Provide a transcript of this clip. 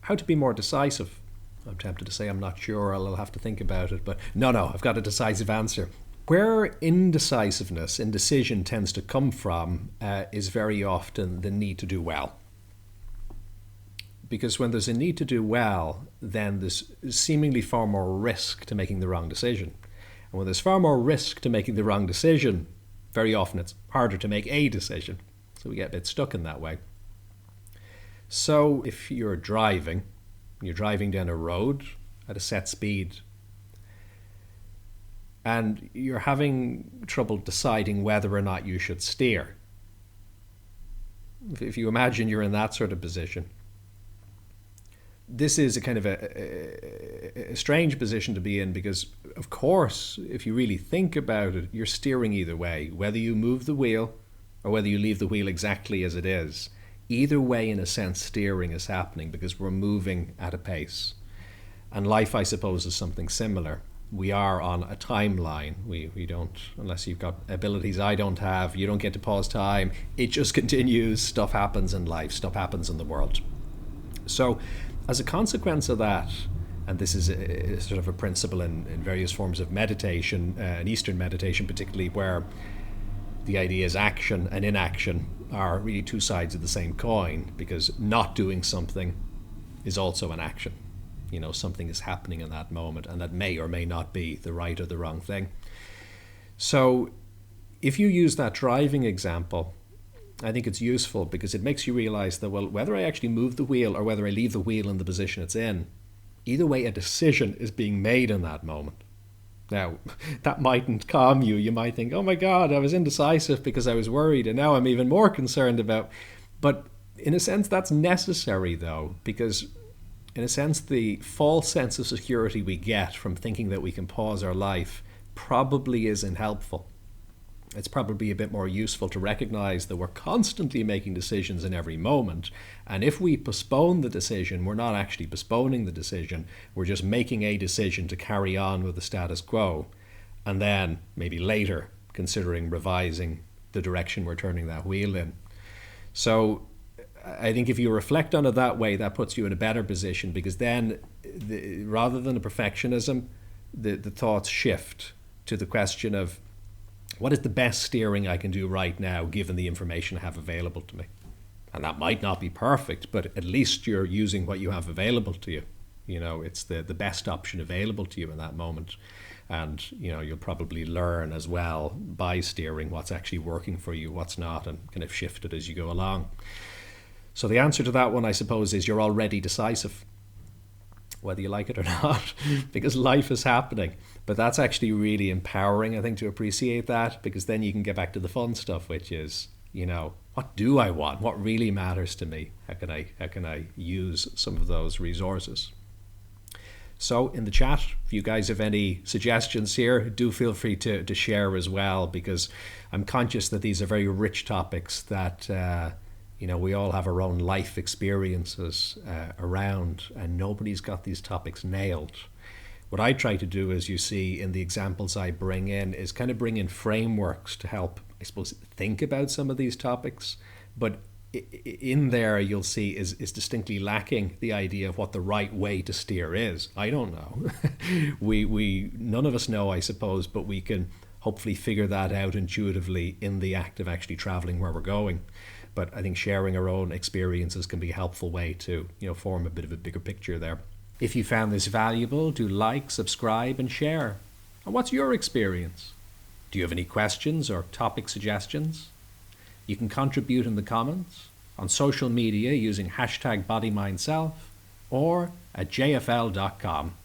how to be more decisive. I'm tempted to say I'm not sure, I'll have to think about it, but no, I've got a decisive answer. Where indecisiveness, indecision tends to come from is very often the need to do well. Because when there's a need to do well, then there's seemingly far more risk to making the wrong decision. And when there's far more risk to making the wrong decision, very often it's harder to make a decision. So we get a bit stuck in that way. So if you're driving down a road at a set speed, and you're having trouble deciding whether or not you should steer. If you imagine you're in that sort of position, this is a kind of a strange position to be in, because of course, if you really think about it, you're steering either way, whether you move the wheel or whether you leave the wheel exactly as it is. Either way, in a sense, steering is happening because we're moving at a pace. And life, I suppose, is something similar. We are on a timeline. We don't, unless you've got abilities I don't have, you don't get to pause time. It just continues. Stuff happens in life. Stuff happens in the world. So as a consequence of that, and this is a sort of a principle in various forms of meditation, and Eastern meditation particularly, where the idea is action and inaction are really two sides of the same coin, because not doing something is also an action. Something is happening in that moment, and that may or may not be the right or the wrong thing. So if you use that driving example, I think it's useful because it makes you realize that, well, whether I actually move the wheel or whether I leave the wheel in the position it's in, either way, a decision is being made in that moment. Now, that mightn't calm you. You might think, oh my God, I was indecisive because I was worried, and now I'm even more concerned about. But in a sense, that's necessary, though, because in a sense, the false sense of security we get from thinking that we can pause our life probably isn't helpful. It's probably a bit more useful to recognize that we're constantly making decisions in every moment. And if we postpone the decision, we're not actually postponing the decision. We're just making a decision to carry on with the status quo. And then maybe later considering revising the direction we're turning that wheel in. So I think if you reflect on it that way, that puts you in a better position, because then rather than a perfectionism, the thoughts shift to the question of, what is the best steering I can do right now given the information I have available to me? And that might not be perfect, but at least you're using what you have available to you. It's the best option available to you in that moment. And you'll probably learn as well by steering what's actually working for you, what's not, and kind of shift it as you go along. So the answer to that one, I suppose, is you're already decisive, whether you like it or not, because life is happening. But that's actually really empowering, I think, to appreciate that, because then you can get back to the fun stuff, which is, what do I want? What really matters to me? How can I use some of those resources? So in the chat, if you guys have any suggestions here, do feel free to share as well, because I'm conscious that these are very rich topics that we all have our own life experiences around, and nobody's got these topics nailed. What I try to do, as you see in the examples I bring in, is kind of bring in frameworks to help, I suppose, think about some of these topics. But in there, you'll see is distinctly lacking the idea of what the right way to steer is. I don't know. we none of us know, I suppose, but we can hopefully figure that out intuitively in the act of actually traveling where we're going. But I think sharing our own experiences can be a helpful way to, form a bit of a bigger picture there. If you found this valuable, do like, subscribe, and share. And what's your experience? Do you have any questions or topic suggestions? You can contribute in the comments, on social media using #BodyMindSelf, or at jfl.com.